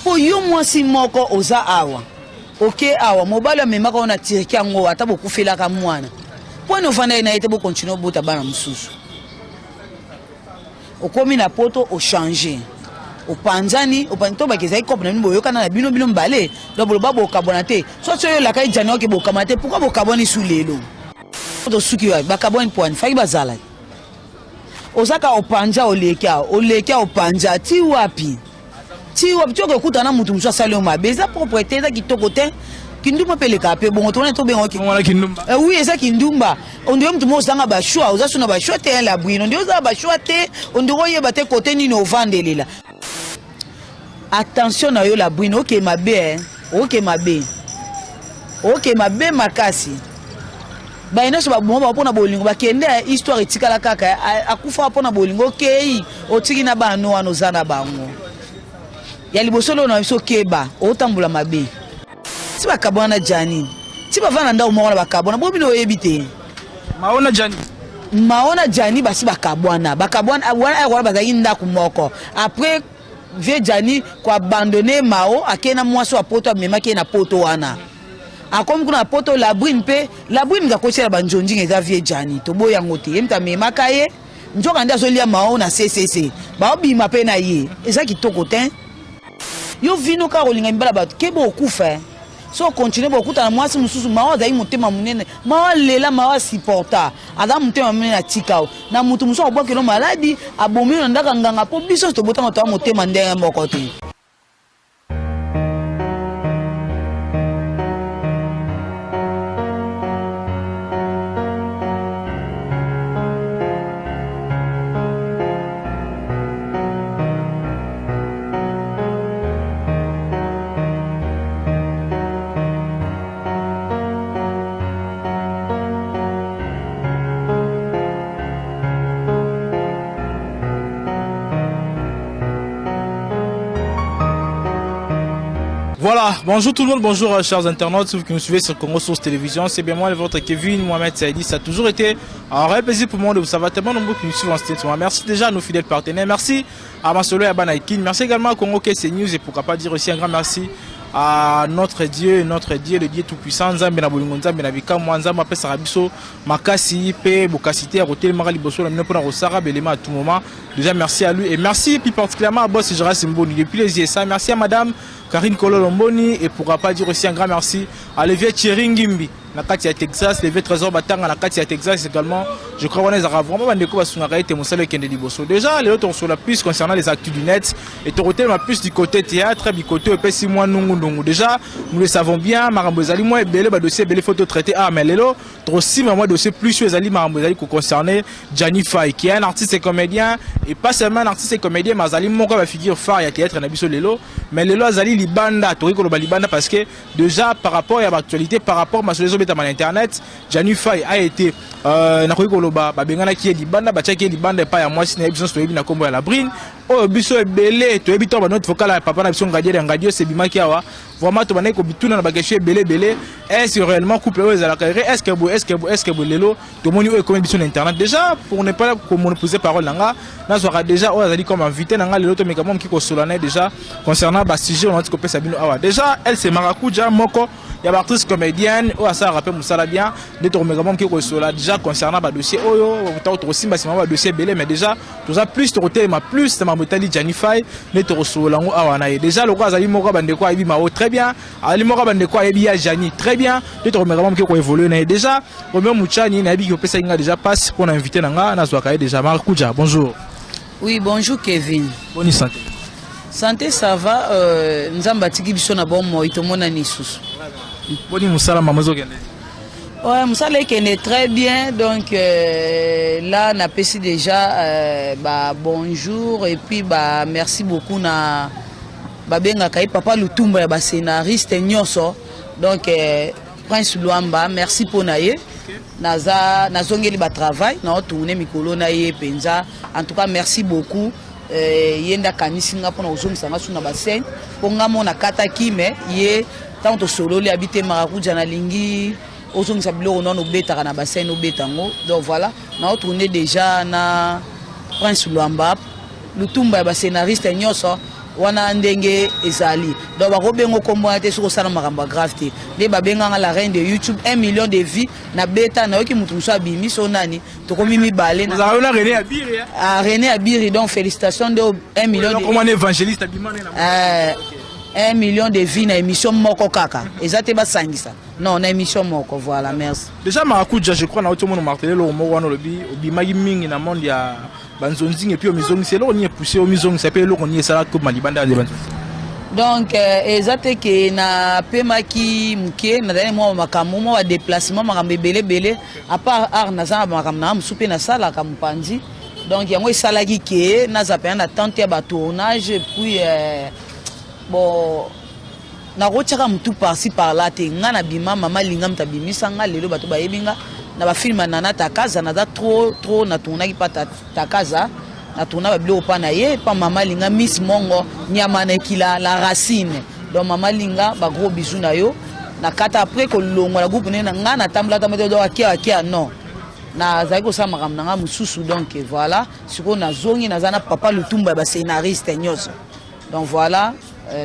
po yo mwasi moko oza awa ok awa mobali amemaka ona tiriki yango ata bokufelaka mwana poni ovanda na ete bokontinue obota bana mosusu okomi na poto ochange opanzani to bakezai kope na bino boyokana na bino mbale doboloba bokabona te so so yo laka ijani oke bokama te pourquoi bokaboni su lelo to suki wa bakaboni poani faki bazala ozaka opanja oleka opanja ti wapi toko kutana mutu muso asali o mabe eza propriété eza kitoko te kindumba peleka pe bongo tona to bengo kindumba oui eza kindumba ondio mutu mo sanga ba choix oza suna ba choix te la bwino ndio oza ba choix te ondio yeba te côté nini ovandelela attention na yo la bwino ok mabe makasi baina so ba bomba pona bolingo bakende histoire etikala kaka akufa pona bolingo kei otiki na bano wana ozana bango ya libosolo na biso keba otambula mabe ti bakabwana jani ti bavana nda umona bakabwana bo bino oyebite maona jani basi bakabwana abwana ayakwana bazaki ndaku moko après vie jani ko abandonner mao akena mwasi wa poto amemaki na poto wana akomi kuna poto la brine ngakotela banjonji eza vie jani to boya ngote yemta memaka ye njoka nda zolia mao na CCC baobima pe na ye eza kitoko te yo vino ka rolinga mbala bato kebo okufa so continue bokuta na mwasi mususu mawa zai mutema munene mawa lela mawa supporta ada mutema munene na tikao na mutu muso obokelo maladi abomi na ndaka nganga po biso to botanga to mutema ndenge moko te. Voilà, bonjour tout le monde, bonjour chers internautes qui nous suivez sur Congo Source Télévision. C'est bien moi, votre Kevin Mohamed Saïdi. Ça a toujours été un réel plaisir pour moi de vous savoir tellement nombreux qui nous suivent en ce moment. Merci déjà à nos fidèles partenaires. Merci à Masolo et à Banaikin. Merci également à Congo KC News et pourquoi pas dire aussi un grand merci à notre Dieu, le Dieu tout-puissant. Nzambe na bolingo nzambe na bika mwa nzambe apesa sarabiso makasi pe bokasité à rotel mara liboso na mino pona rosara belema à tout moment. Déjà merci à lui et merci plus particulièrement à Boss Gérard Simboni depuis les ISA. Merci à madame Karine Kololomboni et pourra pas dire aussi un grand merci à Levier Thierry Ngimbi na kati ya Texas, Levier Trésor Batanga na kati ya Texas également. Je crois qu'on est vraiment bandeko basungaka ete mosala kende liboso. Déjà les autres sur la plus concernant les actus du net et torotel ma plus du côté théâtre du côté epesi moi nungu. Déjà nous le savons bien marambo ezali moi ebele ba dossier ebele photo traité mais lelo trop si moi dossier plus ezali marambo ezali ko concerner Gianni Faye qui est un artiste et comédien et pas seulement un artiste et comédien mais azali moko ba figure phare ya théâtre na biso lelo mais lelo azali libanda tori ko loba libanda parce que déjà par rapport à l'actualité par rapport à sur les internet Gianni Faye a été na ko loba ba bengana ki libanda ba tchaki libanda pa ya mwasi na biso toyebi na kombo ya la brine o biso ebele toyebi to ba notre vocal ya papa na biso ngadio c'est bimaki awa vraiment to banay ko bituna na bagashie belé est-ce réellement couple eux à la carrière est-ce que lelo to moni o comme biso na internet déjà pour ne pas monopoliser parole nanga na sera déjà o azali comme invité nanga lelo to mekamom ki ko solana déjà concernant ba sujet on a dit ko pesa bino awa déjà elle c'est Marakuja moko ya ba artiste comédienne o asa rappel musala bien de to mekamom ki ko solana déjà concernant ba dossier oyo to simba sima ba dossier belé mais déjà tout ça plus to ma plus ma motali Gianni Faye ne to solango awa na déjà le quoi azali moko bande ko ayibi ma très bien ali moko bande ko ayibi ya Gianni très bien de to mekamom ki ko évoluer na déjà Romeo Muchani na bi ko pesa inga déjà passe pour inviter nanga na zwaka déjà Marakuja bonjour. Oui bonjour Kevin. Bonne santé. Santé ça va nzamba tiki biso na bon moi to mona ni susu. Boni musala mamozo kende. Ouais, musala kende très bien donc là on a passé déjà bonjour et puis merci beaucoup na benga kai papa Lutumba ya scénariste nyonso donc Prince Luamba merci pour naye. Nazongeli ba travail na tourner mikolo na ye penza en tout cas merci beaucoup yenda kanisinga pona ozongisa nga suna ba scène ponga mona kataki mais ye tant to solo li habité Marakuja na lingi ozongisa biloko non obetaka na ba scène obetango donc voilà na tourner déjà na Prince Luamba Lutumba ba scénariste nyonso wana ndenge ezali donc bakobengo kombo te soko sala makambo grave te nde babenganga la reine de YouTube 1 million de vues na beta na yoki mutu muso abimi so nani tokomi mibale na René Abiri René Abiri donc félicitations de 1 million de comment évangéliste abimane na 1 million de vues na émission moko kaka ezate basangisa non na émission moko voilà merci déjà Marakuja je crois na otomo no marteler lo moko wana lobi obimaki mingi na monde ya banzonzi et puis au mizongi c'est là on y est poussé au mizongi ça peut là on y est ça comme malibanda de banzonzi donc ezate ke na pemaki muke na dane mo makambo mo wa déplacement makambo belé à part art na za makambo na musupe na sala ka mpanzi donc yango esalaki ke na za na tente ya ba tournage puis bon na rochaka mutu par-ci par-là te nga na bima mama linga mtabimisa nga lelo bato bayebinga na ba film na takaza na da trop na tournaki pa takaza na tourna ba bilo pa na ye pa mama linga Miss Mongo nyama na kila la racine donc mama linga ba gros bisous na yo na kata après ko longo la groupe na nga na tambla do akia non na zaki ko sama kam na mususu donc voilà siko na zongi na zana papa Lutumba ba scénariste nyos donc voilà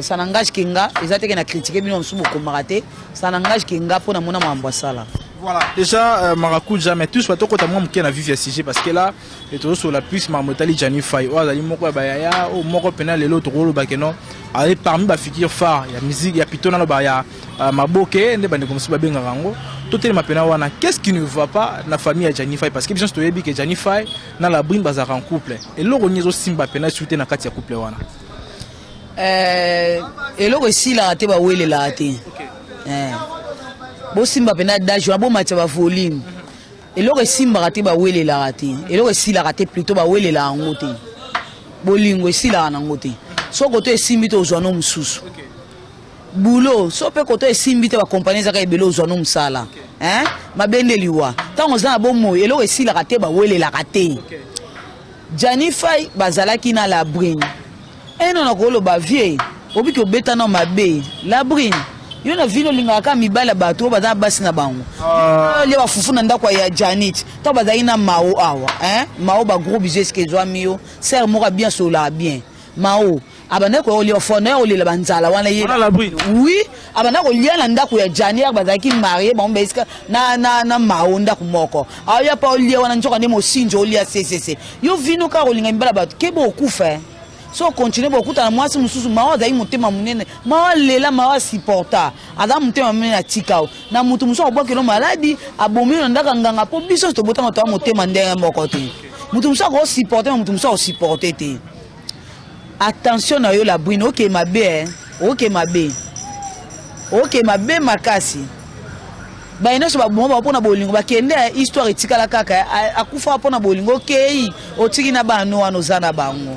ça n'engage kinga ezate ke na critiquer bino nsubo ko maraté ça n'engage kinga pona mona mambo sala. Voilà, déjà Marakuja mais tous bato kota mwa mke na vivre sujet parce que là et toujours sur la plus marmotali Jani Fay o azali moko ba ya o moko pena lelo to rolo ba keno ale parmi ba figure phare ya musique ya pitona no ba ya maboke nde bande comme ça ba benga rango totele mapena wana qu'est-ce qui ne va pas na famille ya Jani Fay parce que bien sûr yebi que Jani Fay na la brine baza en couple et loko nyezo simba pena souté na kati ya couple wana et loko si la te ba wele la te bo simba pena d'âge bo matcha ba volume eloko simba raté ba wele la raté eloko si la raté plutôt ba wele la ngote bolingo si la na ngote so koto esimbi to zwana mususu boulot so pe koto esimbi te ba compagnie za ka ebelo zwana musala mabende liwa tango za bo mo eloko si la raté ba wele la raté Jani Fay bazalaki na la brine eno na kolo ba vie obiki obeta na mabe la brine yo na vino linga ka mibala bato baza basi na bango le ba fufu na ndako ya Janit to baza ina mao awa mao ba gros business ke zwa mio ser moko bien sola bien mao abana ko oli ofona oli la banzala wana ye oui abana ko lia na ndako ya Janit baza ki marié ba mbeska na mao ndako moko aya pa oli wana njoka ne mo sinjo oli ya CCC yo vino ka ko linga mibala bato ke bo kufa so continue beaucoup na mwasi mususu mawa za mutema munene mawa lela mawa supporta aza mutema munene na tikao na mutu muso obwaki lo maladi abomi na ndaka nganga po biso to botama to mutema ndenge moko te mutu muso ko supporter mutu muso supporter te attention na yo la brine OK mabe OK mabe makasi ba ina so ba bomba pona bolingo ba kende histoire etikala kaka akufa pona bolingo kei otiki na bano wana zana bango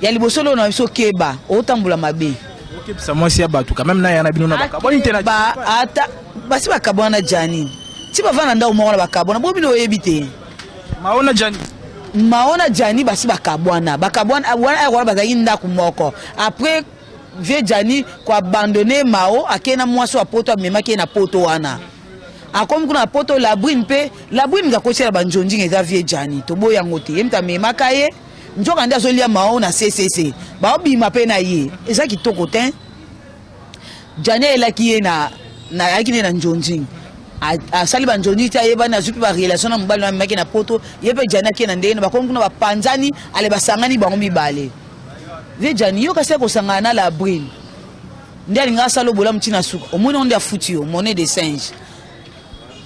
ya libosolo na biso keba otambula mabe OK ça moi si abatu quand même na yana bino na bakabona internet ba ata basi bakabona Jani ti bavana ndao moko na bakabona bo bino oyebite maona Jani basi bakabona wana bazaki ndako moko après vie Jani ko abandonner mao akena mwaso apoto amemaki na poto wana akomi kuna poto la brine ga kosela banjonji ngeza vie Jani to boya ngote yemta memaka ye njoka nda zolia mao na CCC ba obima pe na ye eza kitoko te Jani elaki ye na yakine na njonji a sali ba njonji ta ye bana zupi ba relation na mbali na maki na poto ye pe Jani akena ndene ba kongu na ba panzani ale basangani ba ngombi bale ve Jani yo kase ko sangana la brine ndali ngasa lo bola mtina suka omoni onde afuti yo monnaie de singe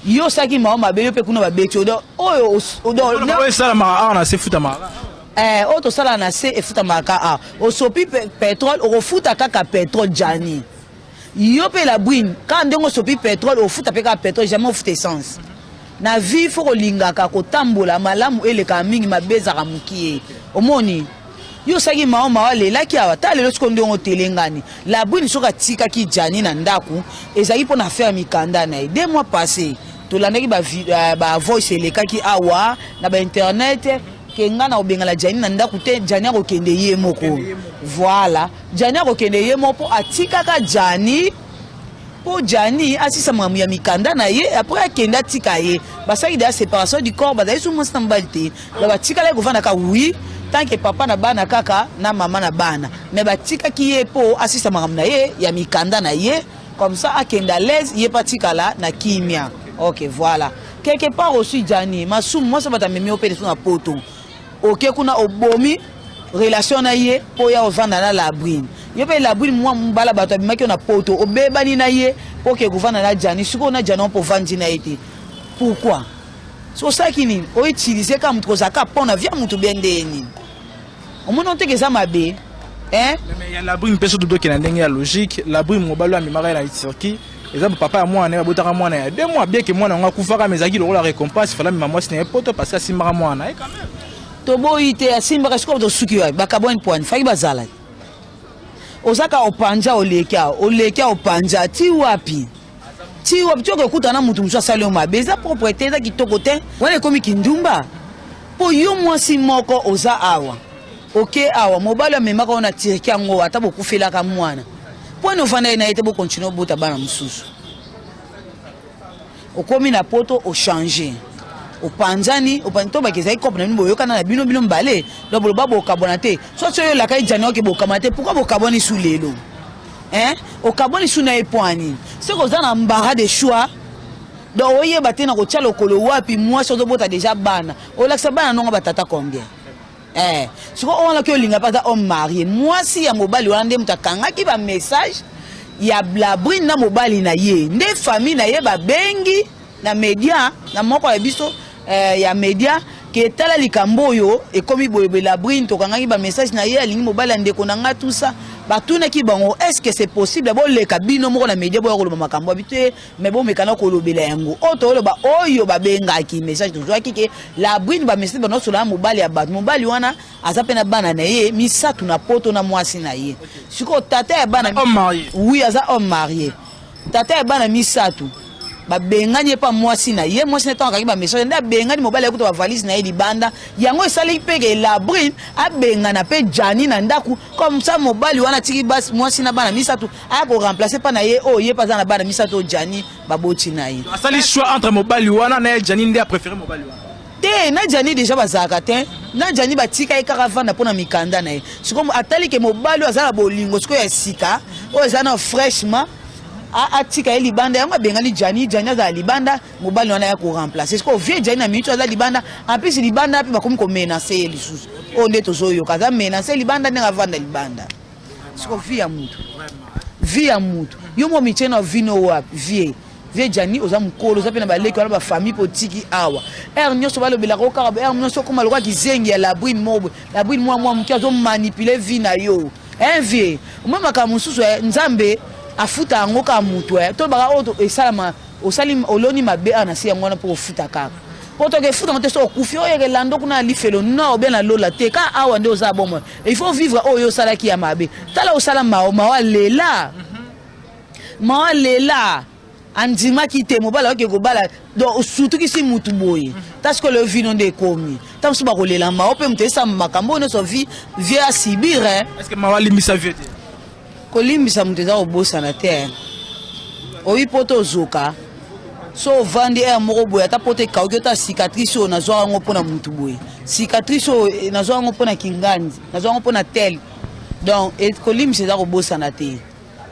yo saki mao mabe yo pe kuna ba beti odo oyo odo sala ma na se futa ma auto sala na se efuta maka o sopi pétrole o futa kaka pétrole Jani yo pe la brine quand ndongo sopi pétrole o futa pe ka pétrole jamais o futa essence na vie faut kolinga ka ko tambola malamu eleka mingi mabeza ka mukie omoni yo saki mao mawale laki awa ta lelo siko ndongo telengani la brine soka tika ki Jani na ndaku ezaki pona faire mikanda na 2 mois passé to landaki ba voice elekaki awa na ba internet kenga na obengala Jani na ndako te Jani akokende ye moko voilà Jani akokende ye moko atikaka Jani po Jani asisa mamu ya mikanda na ye après akenda tika ye basaki da séparation du corps bazali sous monstambalité la batika la govana ka oui tant que papa na bana kaka na maman na bana mais batika ki ye po assista makam na ye ya mikanda na ye comme ça akenda l'aise ye patika la na kimia. OK, voilà. Quelque part aussi Jani masum moi ça va t'amener au pédé na poto. OK kuna obomi relation na ye po ya ovanda na labrine. Yo pe labrine moi mbala bato abimaki na poto obebani na ye po ke govana na Jani siko na Jani po vandi na été. Pourquoi? C'est ça qui ni o utiliser comme trozaka pona via mutu bendeni. On monte que ça mabe. Hein? Mais il y a labrine personne de qui na ndenge ya logique, labrine mobalo amimara na Turquie. Exemple papa moi na botaka moi na 2 mois bien que moi na ngakufaka mezaki le la récompense fala maman c'est un poto parce que simara moi na quand même. Tobo ite asimba sko to suki wa bakabon point faki bazala. Ozaka opanja oleka opanja ti wapi? Ti wapi tu okuta na mutu mso sali o mabeza propriété za kitoko te. Wana komi kindumba. Po yo mwasi moko oza awa. OK awa mobalo memaka ona tiriki yango ata bokufela ka mwana. Po no fanda na ete bo continuer bota bana mususu. Okomi na poto o changer. Opanzani opanto bakeza ikopo na mbo yokana na bino mbale do boloba bokabona te so so yo la kai jani oke bokama te pourquoi bokaboni sous lelo hein okaboni sous na epoani c'est que za na mbara de choix do oye batena ko tcha lokolo wapi moi so do bota déjà bana o la bana non batata combien siko on la ke linga pas homme marié moi si ya mobali wande mutakanga ki ba message ya blabrine na mobali na ye nde famille na ye ba bengi na media na moko ya biso ya media ke tala likambo yo e komi boyebe la brine to kangaki ba message na ye alingi mobala ndeko nanga tout ça ba tuna ki bango est-ce que c'est possible bo le kabino moko na media boyo ko makambo habité mais bon mekana ko lobela yango oto lo ba oyo ba benga ki message to zwa ki ke la brine ba message ba no so la mobali ya bat mobali wana azape na bana na ye misatu na poto na mwasi na ye siko tata ya bana homme marié oui aza homme marié tata ya bana misatu ba bengani pa mwasi na ye mwasi na tanga ki ba message nda bengani mobali akuta ba valise na ye libanda yango esali peke la brine a bengana pe Jani na ndaku comme ça mobali wana tiki bas mwasi na bana misatu a ko remplacer pa na ye o ye pa za na bana misatu Jani baboti na ye asali choix entre mobali wana na Jani ndi a préféré mobali wana te na Jani déjà bazaka te na Jani batika ikaka vanda pona mikanda na ye sikomo atali ke mobali azala bolingo siko ya sika o ezana fraîchement a tika e libanda yango bengani Jani za libanda mobali wana ya ko remplacer ko vie Jani na minute za libanda en plus libanda pe bakomi ko menacer lisusu o ndeto zoyo kaza menacer libanda nenga vanda libanda siko vie ya mutu yo mo michena vino wapi vie Jani oza mukolo za pe na baleki wana ba famille potiki awa nyoso balo belako kaka nyoso koma lokwa kizengi ya labrine mwa mkiazo manipuler vie na yo vie umama ka mususu nzambe afuta yango ka mutu to baka oto esalama osali oloni mabe ana si yango na po futa kaka poto ke futa moto so okufi oyo lando kuna lifelo no be na lola te ka awa nde oza bomo il faut vivre oyo salaki ya mabe tala osala mawa lela andima kite mobala oke ko bala do surtout ki si mutu boye parce que le vino de komi tam so ba ko lela mawa pe mutesa makambo no so vie à Sibir est-ce que mawa limisa vie kolimbisa mutu eza kobosa na terre oyi poto ozoka so vandi moko boye ata poto ekauki ota cicatrice oyo nazwa yango mpona mutu boye cicatrice oyo nazwa yango mpona kingandi nazwa yango mpona tel donc kolimbisa eza kobosana te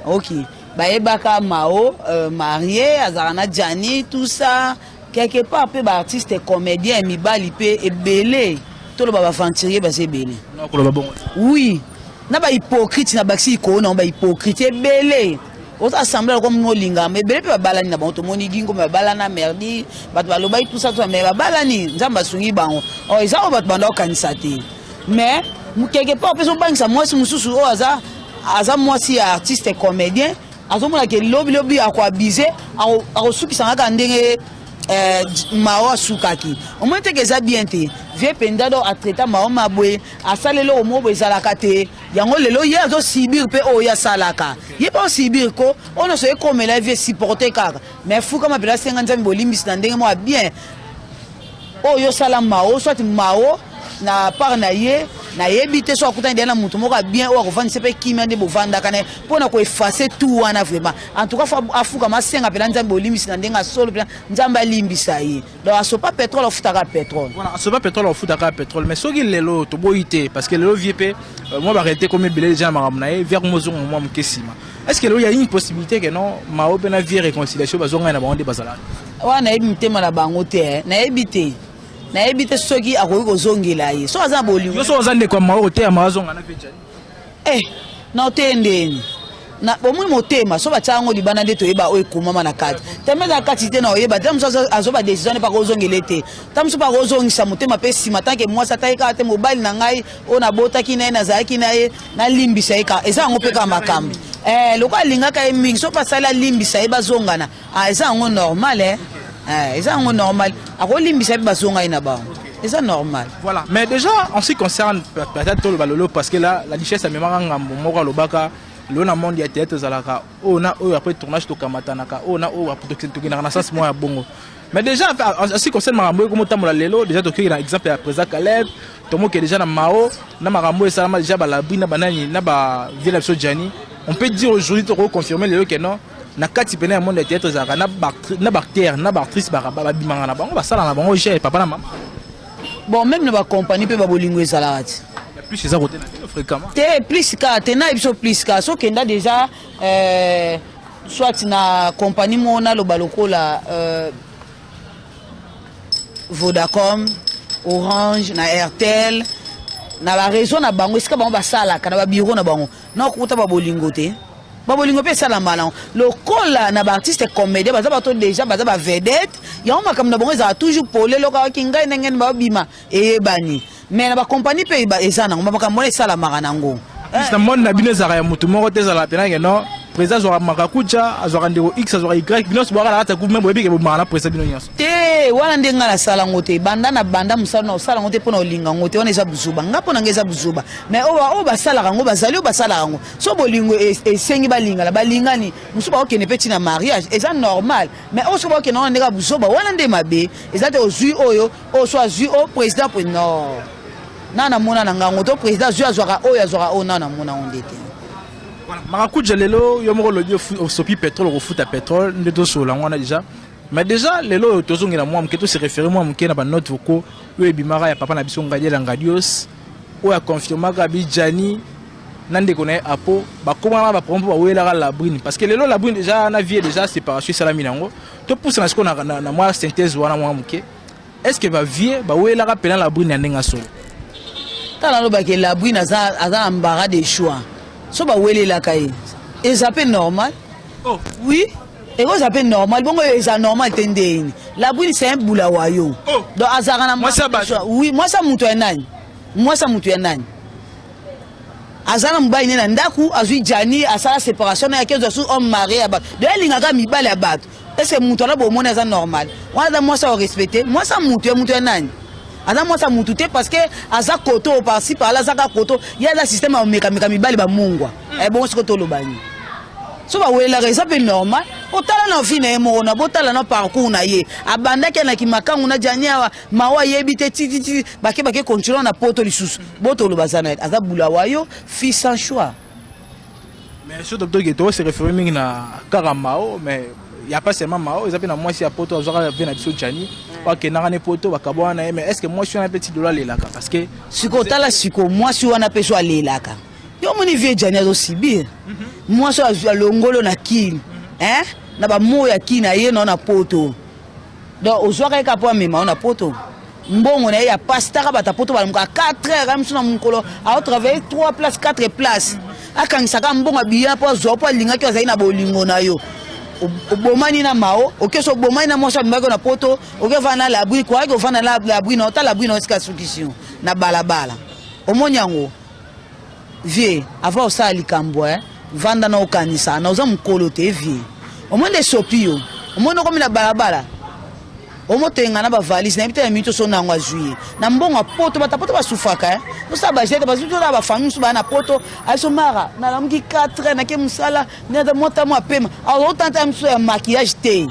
ok bayebaka mao marié azalaka na Jani tout ça quelque part mpe baartiste comédien mibali mpe ebele toloba baventurier baza ebele oui na ba hypocrite na baxi ko na ba hypocrite ebele oza assemblée comme molinga mais ebele pe babalani na bango tomoni gingo me babalana merdi bato baloba tout ça mais babalani nzamba asungi bango o eza o bato banda okanisa te mais quelque part peso bangisa mwasi mususu o aza mwasi ya artiste comédien azomona ke lobi akoabize akosukisa ngaka ndenge mawa sukaki au moins te que ça bien te vie pendado a traiter mawa mabwe asalelo o mobo ezalaka te yango lelo ye azo sibir pe o ya salaka ye pas sibir ko on se comme la vie supporter kaka mais fou comme apela 50 ans bolimbis na ndenge mo bien o yo sala mawo soit mawo na part na ye na yebite so akuta ndena mutu moko bien o akofandi sepe kimia nde bovanda kana pona ko effacer tout wana vraiment en tout cas afuka masenga pela nzambe olimbisi na ndenga solo pela nzambe alimbisa ye donc asopa pétrole ofutaka pétrole voilà asopa pétrole ofutaka pétrole mais soki lelo to boité parce que lelo viepé moi ba arrêter comme belé déjà maramna e vers mozongo moi mkesima est-ce que lelo il y a une possibilité que non ma opena vie réconciliation bazonga na bande bazala wana ebitema na bango te na ebite na ebite soki akoki kozongela ye so aza bolingo yo so ozande kwa mao te ya mazonga na vejani na otendeni na bomwe motema so batyango libana nde toyeba oyo ekumama na kati teme na kati te na oyeba te muso azoba décision pa kozongela te tamuso pa kozongisa motema pe sima tanke mwasi atayika te mobali na ngai o na botaki na ye nazalaki na ye na limbisa ye ka eza yango mpe ka makambo loko alingaka ye mingi so pasala limbisa ye bazongana eza yango normal eza yango normal akolimbisa mpe bazonga ye na bango c'est normal. Voilà. Mais déjà, en ce qui concerne peut-être le balolo, parce que là, la richesse, c'est même mora lobaka, l'on monde ya tête zalaka, on a après tournage to kamatanaka, on a après to kina na sens moi bongo. Mais déjà, en ce qui concerne marambo comme tamola lelo, déjà to kina exemple ya présent Caleb, tomo qui est déjà na Mao, na marambo et salama déjà ba labri na banani na ba villa so Jani. On peut dire aujourd'hui to confirmer lelo que non. Na kati pene monde ya tête zalaka na bactère, na bactrice ba bimanga na bango ba sala na bango chez papa na maman. Bon, même la compagnie peut pas bolinguer salade. Plus c'est ça côté fréquemment. T'es plus car, t'es na ibso plus car. So kenda déjà soit na compagnie mona lo baloko la Vodacom, Orange, na Airtel, na la réseau na bango, est-ce que bango ba sala, kana ba bureau na bango. Non kuta ba bolingo te. Ba bolingo pe sala malon. Le kola na ba artiste comédien baza ba to déjà baza ba vedette. Ya on makam na bango za toujours polé loka kinga ndenge ba bima e bani. Mais na ba compagnie pe ba ezana ngoma makam mona sala maranango. C'est monde na bino za ya mutu moko te za la pena que non. Président zo makakucha azwa ndeko X azwa Y bino so baka ta ku membo ebike bo mara président bino nyonso. Te wana ndenga na sala ngote banda na banda musala na sala ngote pona olinga ngote wana eza buzuba ngapo na ngeza buzuba. Mais o ba sala ngo bazali o ba sala ngo. So bolingo esengi balinga la balingani musuba okene petit na mariage eza normal. Mais o so ba okene na ndeka buzuba wana nde mabe eza te ozui oyo o so azui o président pour non. Nana mona na ngango to président zui azwaka oyo azwaka o nana mona ondete. Voilà, Maracuja lelo yomoko lobby sopi pétrole au foot à pétrole ndeto so la ngwana déjà. Mais déjà lelo tozongela moi mketo se référer moi mke na ba note voko we bimara ya papa na biso ngadiela ngadios o ya confirmaka bijani nande connaît apo ba komana ba prompo ba wela la brune parce que lelo la brune déjà na vie déjà séparation salami nango to pousse na skona na moi synthèse wana moi mke est-ce que va vie ba wela ka pena la brune ndenga solo tala lo ba ke la brune aza mbara de choix. So ba wele la kaye. Et ça peut normal. Oh oui. Et ça peut normal. Bon ça normal tendeni. La brune c'est un boulawayo. Oh. Donc azarana moi ça ba. Oui, moi ça mutu enani. Moi ça mutu enani. Azana mbayi nena ndaku azui jani asala séparation na kezo su homme marié abat. De lingaka mibale abat. Est-ce que mutu na bo mona ça normal. Wana moi ça respecter. Moi ça mutu enani. Aza moi ça mututé parce que aza koto par-ci par là zaka koto il y a un système à meka mibali ba mungwa bon ce koto lo bani so ba wela ça peut normal otala na vie na mo na botala na parcours na ye abanda ke na kimakangu na jania mawa yebite titi bake continuer na poto lisusu boto lo bazana aza bulawayo fils sans choix. Mais ce docteur Geto se réfère mingi na Karamao mais il y a pas seulement Mao ils appellent na moi si à poto azora vient na biso Jani pas que na poto bakabwana mais est-ce que moi je suis un petit dollar lelaka parce que siko tala siko moi si wana peso alelaka yo moni vie Jani azo sibir moi so azwa longolo na kini na ba moya kini na ye na poto donc ozwaka ka po mema na poto mbongo na ya pastaka bata poto ba muka 4 heures am suna mukolo a travailler 3 places 4 places akanisaka mbongo biya po zo po linga ki azali na bolingo na yo obomani na mao okeso obomani na mosa mbako na poto okevana la bri kwa ke ofana la bri na ta la bri na ska sukisio na balabala omonyango vie avant ça likambo vanda na okanisa na oza mukolo te vie omonde sopio omono komi na balabala omotenga na ba valise na bitela mito so na ngwa juillet na mbongo poto batapoto basufaka no sa ba jete bazuto na ba famille so ba na poto aiso mara na lamuki 4 na ke musala na da mota mo apema alors tanta mso ya maquillage te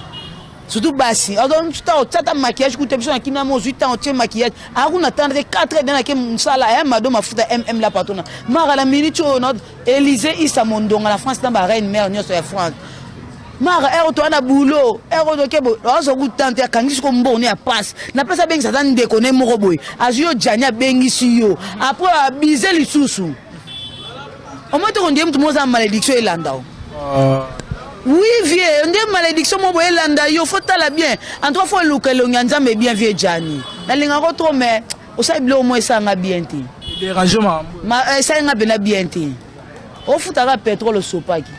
surtout basi tu as maquillage ku tebso na kina mo 8 ans tu maquillage a ku attendre 4 heures dans ke sala ya mado mafuta mm la patona mara la minute no Élysée Issa Mondonga la France dans ba reine mère nyos ya France mara to na boulot to kebo ozo ku tante kangi ko mboni ya passe na pesa bengi sa tan déconner moko boy azio jania bengi siyo après abiser lisusu au moins to ndiem tout moza malédiction elanda oui, vieux, on dit malédiction, mon boy, landa, yo, faut la bien. En trois fois, le Nyanza, mais bien vieux, Gianni. La ligne trop, mais, au sein de moi, ça n'a bien été. Dérangement. Ça n'a bien été. Au fout, à pétrole, au sopaki.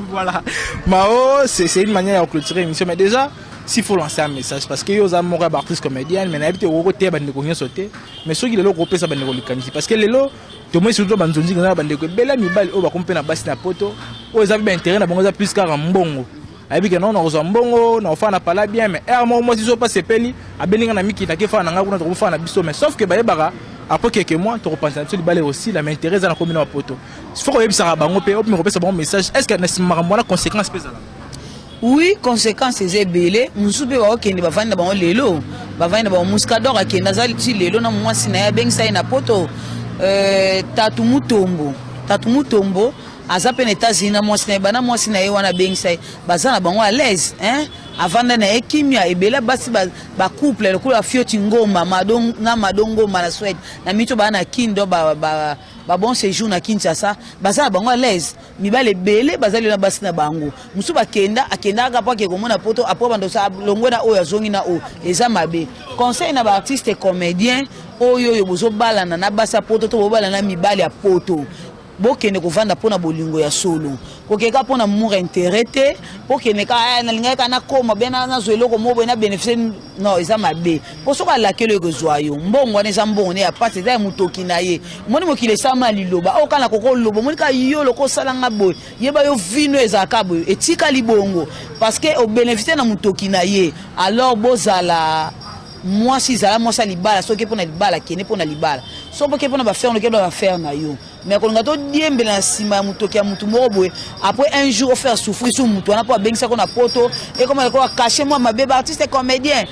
Voilà. Mao, c'est une manière de clôturer l'émission, mais déjà, s'il faut lancer un message, parce que yo, amoureux d'artistes comédiens, mais n'habite au côté, ben, de cogner sauter, mais ceux qui le groupe, ça, ben, de le parce que les lots, tout le monde surtout banzonzi kana bande ko bela mibali o ba kompe na basi na poto o za bien intérêt na bango za plus car mbongo ayebi ke non na mbongo na ofana pala bien mais mo si so pas sepeli abelinga na miki na ke fa na nga kuna to fa na biso mais sauf que ba yebaka après quelques mois to repenser sur libale aussi la m'intérêt na komina na poto il faut ko yebisa bango pe o me repesa bon message est-ce que na simara mona conséquence pesa là oui conséquence c'est belé musupe wa okende ba vanda bango lelo ba vanda ba muskador akenda za ti lelo na mwasi na ya bengi sai na poto Tatu Mutombo aza pe na États-Unis na mwasi na bana mwasi na ye wana bengisa baza na bango à l'aise hein avanda na ekimia ebela basi ba couple le kula fioti ngoma madongo na Sweden na mito bana kindo ba bon séjour na Kinshasa baza na bango à l'aise mibale belé bazali na basi na bango musu akenda ga pa ke komona poto apo bando sa longwena oyo azongi na o eza mabe conseil na ba artiste comédien oyo yo bozo balana na basa poto to bobalana mibale ya poto bokende kovanda pona bolingo ya solo kokeka pona mour intérêt te bokende ka na linga kana koma bena na zo eloko mobo na bénéfice non eza mabe poso ka lakelo ekozwa yo mbongo wana eza mbongo ne ya pate za mutoki na ye moni mokile sama liloba o kana koko lobo moni ka yo loko salanga boy yeba yo vino eza ka boy etika libongo parce que au bénéfice na mutoki na ye alors bozala moi si zala moi ça libala so ke pona libala kene pona libala so ke pona ba faire no ke ba faire na yo mais quand on a diembe na sima mutoki ya mutu moko après un jour faire souffrir sur mutu na po bengisa ko na poto et comme ko cacher moi ma bébé artiste comédien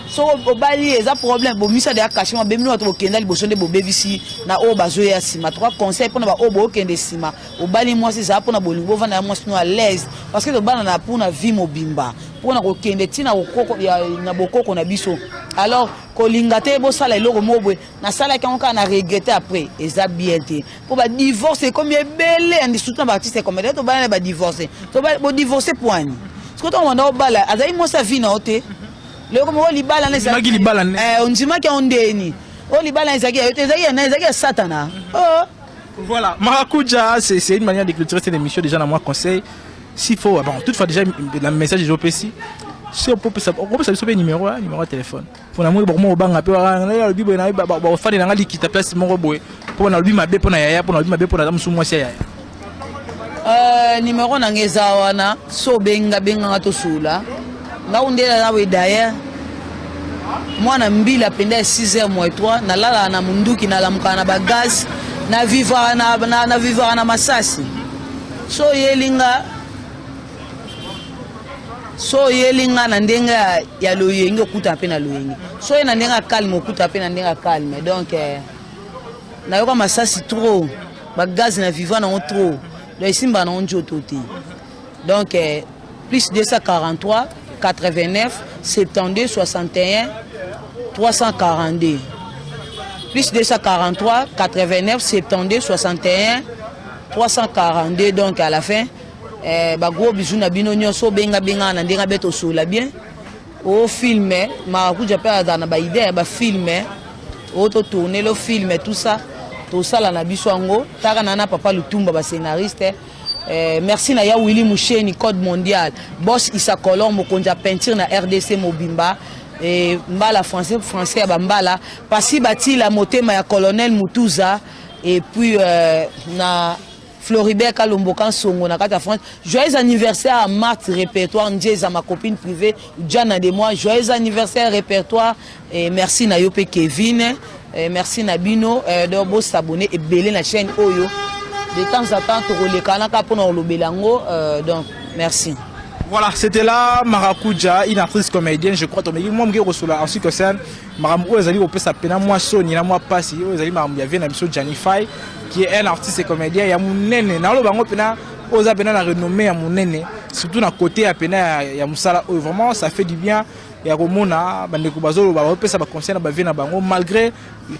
so au bali eza problème bo misa de cacher moi bébé no to kenda liboso de bo bébisi na o bazo ya sima trois conseils pona ba o bo kende sima au bali moi c'est ça pona bolingo vana moi sino à l'aise parce que to bana na pona vie mobimba pona ko kende tina okoko ya na bokoko na biso alors kolingate bo sala eloko mobwe na sala kanka na regretter après eza bien te pour ba divorcer comme belé en discutant ba artiste comme to ba ba divorcer to ba bo divorcer poani ce que to wanda bala azai mo sa vie na ote le comme o libala na magi libala on dit ma ki ondeni o libala na zaki yote zaki na zaki satana oh voilà Maracuja c'est une manière de clôturer cette émission déjà dans moi conseil s'il faut bon toutefois déjà le message de OPC si on peut savoir numéro de téléphone pour na moi bon banga pe na bibo na ba fadi na ngali kita place moko boy pour na lobima be pour na yaya pour na lobima be pour na musu mwasi yaya numéro na ngeza wana so benga to sula nga undela na we d'ailleurs mwana mbila penda 6h moins 3 na lala na munduki na lamuka na bagaz na vivre na masasi so yelinga na ndenga ya loyenge okuta pe na loyenge so ye na ndenga calme okuta pe na ndenga calme donc na yoka masasi trop bagaz na vivre na trop donc simba na njoto te donc plus 243 89 72 61 342 plus 243 89 72 61 342 donc à la fin ba gros bisous na bino nyonso benga na ndenga beto sola bien o filmer Maracuja pe na ba idée ba filmer o to tourner le film tout ça to sala na biso ngo taka na papa Lutumba ba scénariste merci na ya Willy Moucheni code mondial boss Issa Colombo konja peinture na RDC Mobimba et mbala français ba mbala pasi bati la motema ya colonel Mutuza et puis na Floribert Kalombokan Songo na kata France. Joyeux anniversaire à Marthe Répertoire Ndieza ma copine privée Diana de moi. Joyeux anniversaire Répertoire et merci na yope Kevin et merci na bino de bo s'abonner et belé la chaîne Oyo. De temps à temps to relekana ka pona olobelango donc merci. Voilà, c'était là Maracuja, une actrice comédienne, je crois, moi je reçois en ce qui concerne Maramou Ezali au pesa pena moi Sony na moi Passi, Ezali Maramou Yavien na monsieur Janify qui est un artiste et comédien, il y a mon nene, na lo bango pena oza pena la renommée à mon nene, surtout na côté à pena ya musala vraiment ça fait du bien. Et à Romona, bandeko bazolo ba pesa ba conseil na ba vie na bango malgré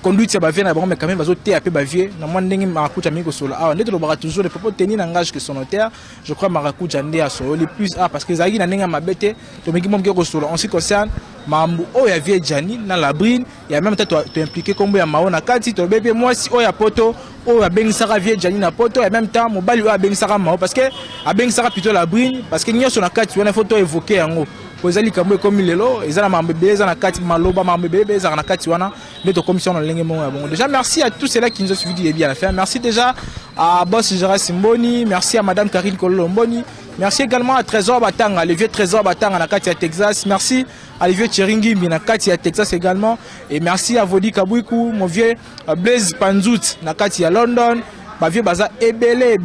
conduite ya ba vie na bango mais quand même bazo TAP ba vie na moi ndenge Maracuja miko solo ah ndete lo bara toujours les propos tenir langage que son notaire je crois Maracuja ndé a solo les plus parce que zaki na ndenge mabete to meki mom ko solo en ce qui concerne mambu o ya vie Jani na la brine il y a même peut-être to impliqué kombo ya mao na kati to bébé moi si o ya poto o ya bengisaka vie Jani na poto et en même temps mobali o ya bengisaka mao parce que a bengisaka plutôt la brine parce que nyoso na kati wana photo évoquer yango kozali kamwe comme lelo ezana mambebe ezana kati maloba mambebe ezana kati wana neto commission na lenge mon bon déjà merci à tous ceux-là qui nous ont suivi bien à la fin merci déjà à boss Gérard Simboni merci à madame Karine Kolomboni merci également à Trésor Batanga le vieux Trésor Batanga na kati à Texas merci à le vieux Cheringi na kati à Texas également et merci à Vodi Kabouikou mon vieux Blaise Panzout na kati à London ba vieux baza ebele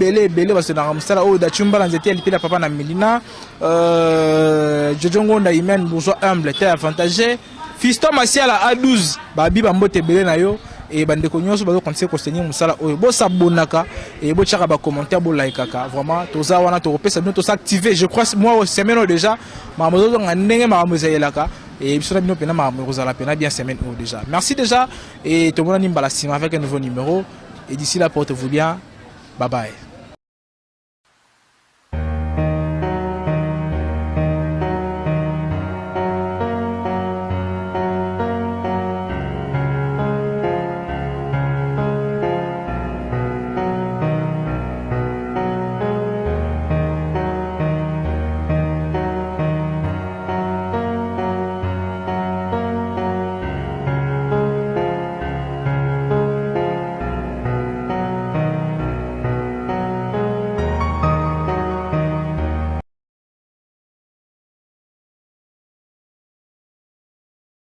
parce que na musala o da chumba na nzete alipela papa na Melina Jojongo na Imen bourgeois humble très avantagé Fiston Masiala A12 ba bi ba mbote ebele na yo et bandeko nyonso bazo conseiller ko tenir musala o bo sabonaka et bo chaka ba commentaire bo like kaka vraiment toza wana to repesa bien to s'activer je crois moi semaine déjà ma mozo nga ndenge ma mozayelaka et biso na bino pena ma rozala pena bien semaine o déjà merci déjà et to mona nimbala sima avec un nouveau numéro. Et d'ici là, portez-vous bien. Bye bye.